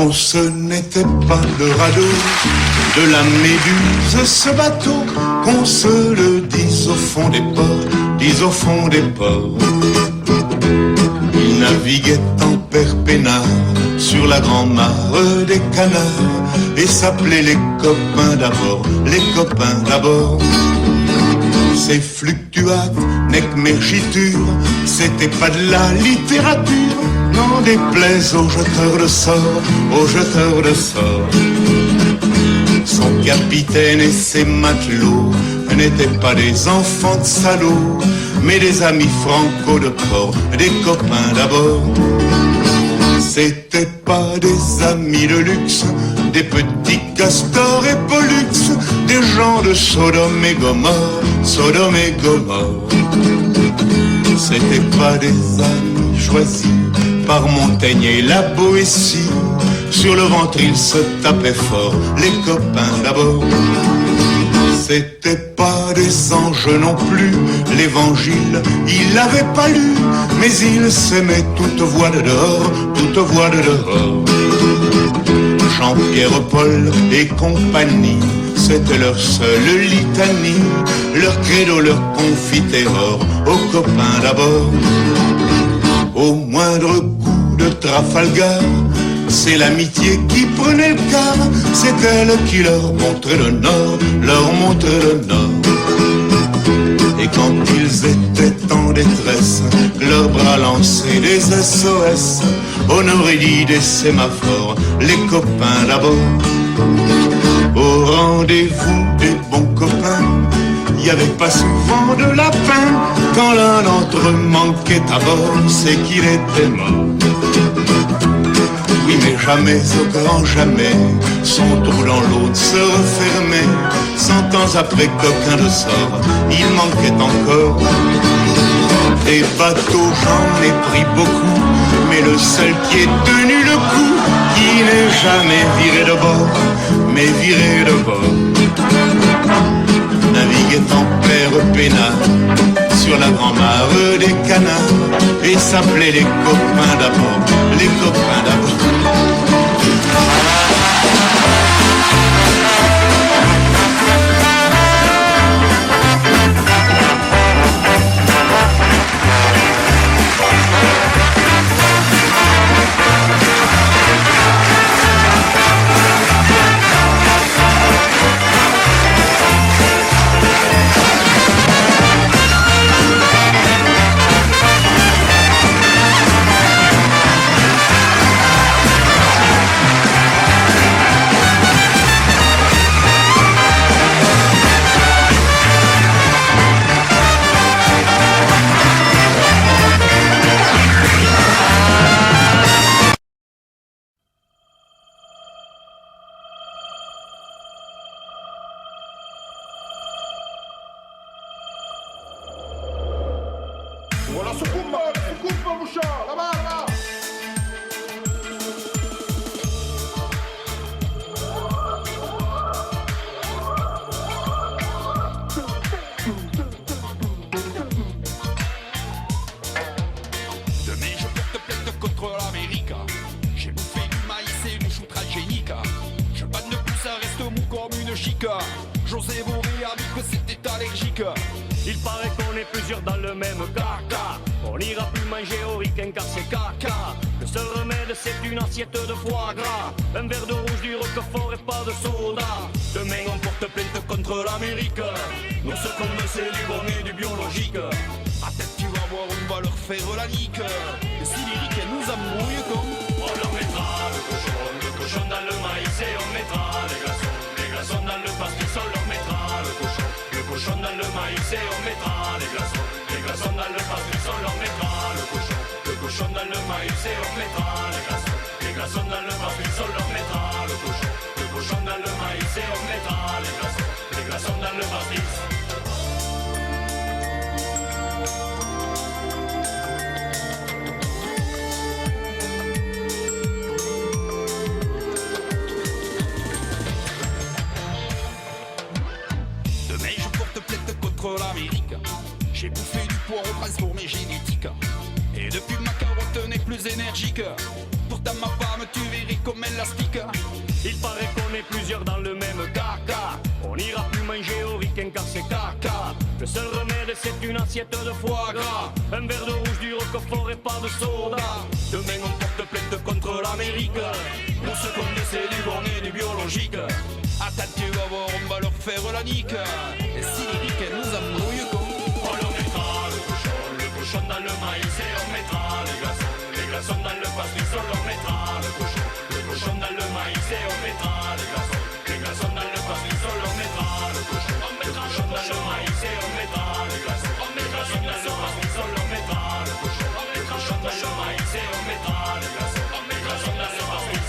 Non, ce n'était pas le radeau de la Méduse, ce bateau, qu'on se le dise au fond des ports, dise au fond des ports. Il naviguait en père peinard sur la grand-mare des canards et s'appelait les copains d'abord, les copains d'abord. Ces fluctuates, nec mergiture, c'était pas de la littérature, n'en déplaise aux jeteurs de sorts, aux jeteurs de sorts. Son capitaine et ses matelots n'étaient pas des enfants de salauds, mais des amis franco de port, des copains d'abord. C'était pas des amis de luxe, des petits castors et pollux, des gens de Sodome et Gomorre, Sodome et Gomorre. C'était pas des amis choisis par Montaigne et la Boétie. Sur le ventre ils se tapaient fort, les copains d'abord. C'était pas des anges non plus, l'évangile, il l'avait pas lu, mais ils s'aimaient toute voix de dehors, toute voix de dehors. Jean-Pierre, Paul et compagnie, c'était leur seule litanie, leur credo, leur confiterore, aux copains d'abord. Au moindre coup de Trafalgar, c'est l'amitié qui prenait le quart, c'est elle qui leur montrait le nord, leur montrait le nord. Et quand ils étaient en détresse, leurs bras lançaient des SOS, on aurait dit des sémaphores, les copains d'abord. Au rendez-vous des bons copains, il n'y avait pas souvent de lapin. Quand l'un d'entre eux manquait à bord, c'est qu'il était mort. Oui, mais jamais, au grand jamais, son trou dans l'autre se refermait. 100 ans après, coquin de sort, il manquait encore. Des bateaux, j'en ai pris beaucoup, mais le seul qui ait tenu le coup, qui n'est jamais viré de bord, mais viré de bord, naviguait en père peinard sur la grand-mare des canards et s'appelait les copains d'abord, les copains d'abord. Voilà, succumba, Bouchard, la barra. Demain je porte plainte contre l'Amérique. J'ai bouffé du maïs et du chou transgénique. Je bats de plus, ça reste mou comme une chic. José Bové a dit que c'était allergique. Il paraît qu'on est plusieurs dans le même caca. On n'ira plus manger au week-end car c'est caca. Le seul remède c'est une assiette de foie gras, un verre de rouge, du roquefort et pas de soda. Demain on porte plainte contre l'Amérique. Nous ce qu'on veut c'est du bon et du biologique. À tête tu vas voir, on va leur faire la nique. Et si lyrique elle nous embrouille comme on leur mettra le cochon dans le maïs et on mettra les glaçons dans le pastis, on leur mettra le cochon dans le maïs et on mettra les glaçons dans le pastis, on leur mettra le cochon dans le maïs et on mettra les glaçons dans le pastis, on leur mettra le cochon dans le maïs et on mettra les glaçons dans le pastis. l'Amérique. J'ai bouffé du poireau transformé génétique. Et depuis ma carotte n'est plus énergique. Pourtant ma femme tu verrais comme elle la spike. Il paraît qu'on est plusieurs dans le même caca. On n'ira plus manger au ricain car c'est caca. Le seul remède c'est une assiette de foie gras, un verre de rouge, du roquefort et pas de soda. Demain on porte plainte contre l'Amérique pour ce qu'on essaie du borné du biologique. Attends, tu vas voir, on va leur faire la nique. Et si les ricains nous embrouillent on leur mettra le cochon dans le maïs et on mettra les glaçons dans le pastis. On leur mettra le cochon dans le maïs et on mettra les glaçons dans le pastis. On leur mettra le cochon dans le maïs et on mettra les glaçons dans le pastis. On leur mettra le cochon dans le maïs et on mettra les glaçons dans le pastis.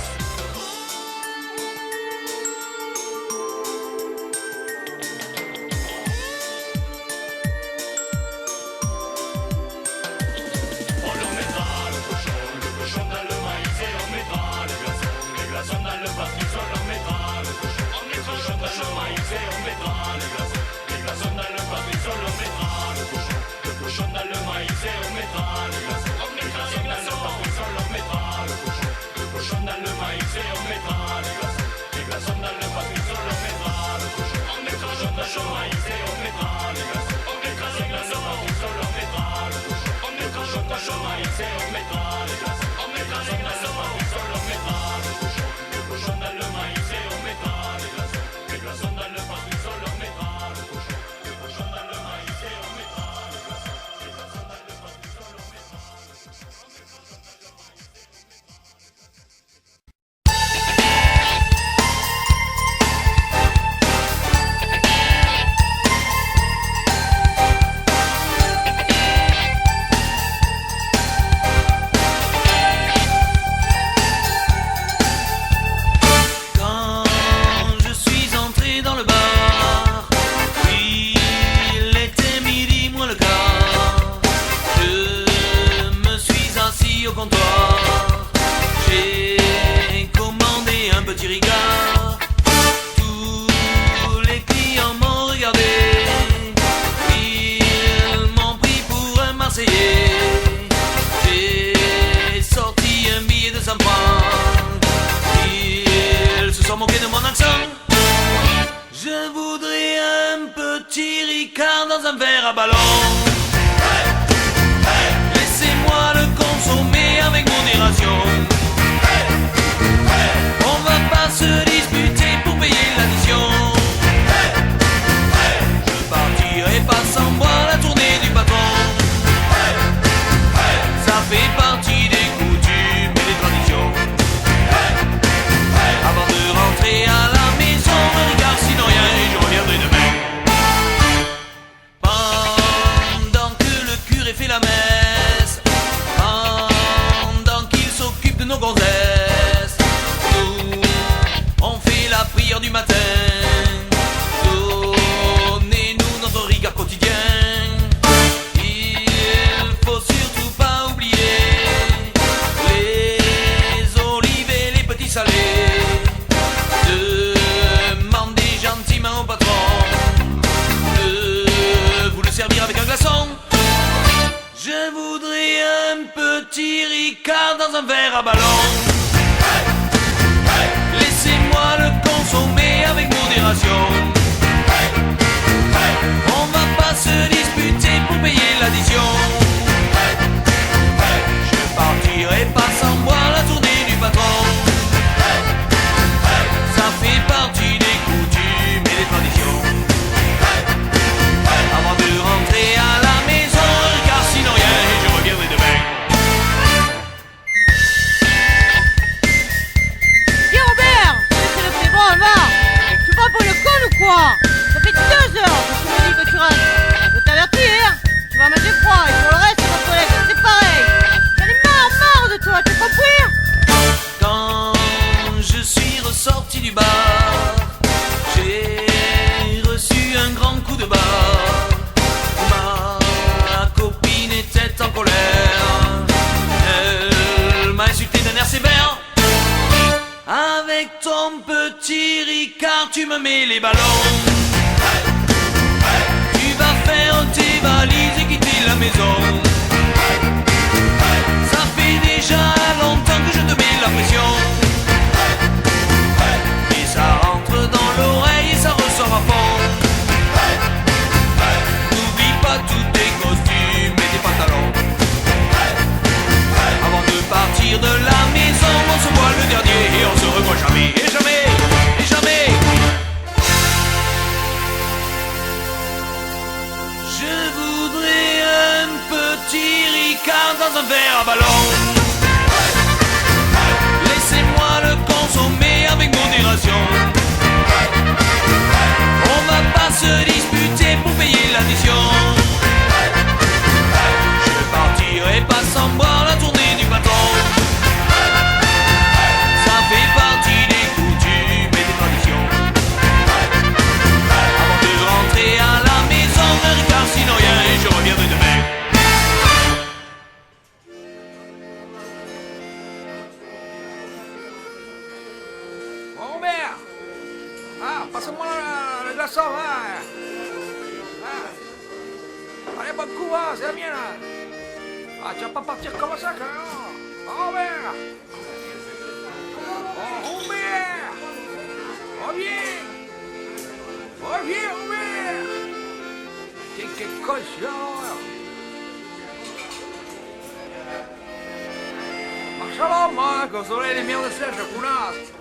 Dans un verre à ballon, laissez-moi le consommer avec modération. On va pas se disputer pour payer l'addition. Je partirai pas sans boire la tournée du patron. Ça fait partie des coutumes et des traditions. Avant de rentrer à la maison, regarde sinon rien et je reviendrai demain. Fait la messe, pendant qu'il s'occupe de nos gonzesses, nous, on fait la prière du matin. Donnez-nous notre rigueur quotidien. Il faut surtout pas oublier les olives et les petits salés. Demandez gentiment au patron de vous le servir avec un glaçon. Je voudrais un petit Ricard dans un verre à ballon. Laissez-moi le consommer avec modération. On va pas se disputer pour payer l'addition. Je partirai pas sans boire la tournée du patron. Ça fait partie des coutumes et des traditions. Avant de rentrer à la maison, car sinon rien et je reviendrai demain. Dis Robert, c'est le plus bon, va. Tu vas pour le con ou quoi? Ça fait 2 heures que tu me dis que tu rentres. Je t'avertir, tu vas manger froid et pour le reste, mon collègue, c'est pareil. J'en ai marre de toi, tu comprends? Quand je suis ressorti du bar, j'ai reçu un grand coup de barre. Ma copine était en colère. Elle m'a insulté d'un air sévère. Avec ton petit Ricard, tu me mets les ballons. Tu vas faire tes valises et quitter la maison. Ça fait déjà longtemps que je te mets la pression. passe-moi le glaçon, hein. Allez, bonne courage, c'est la mienne, là. Ah, tu vas pas partir comme ça, quand même. Oh, Robert. Oh, Robert. Reviens. Reviens, Robert. Quel cochon. Marche à l'homme, hein, consoler les merdes sèches, counasse.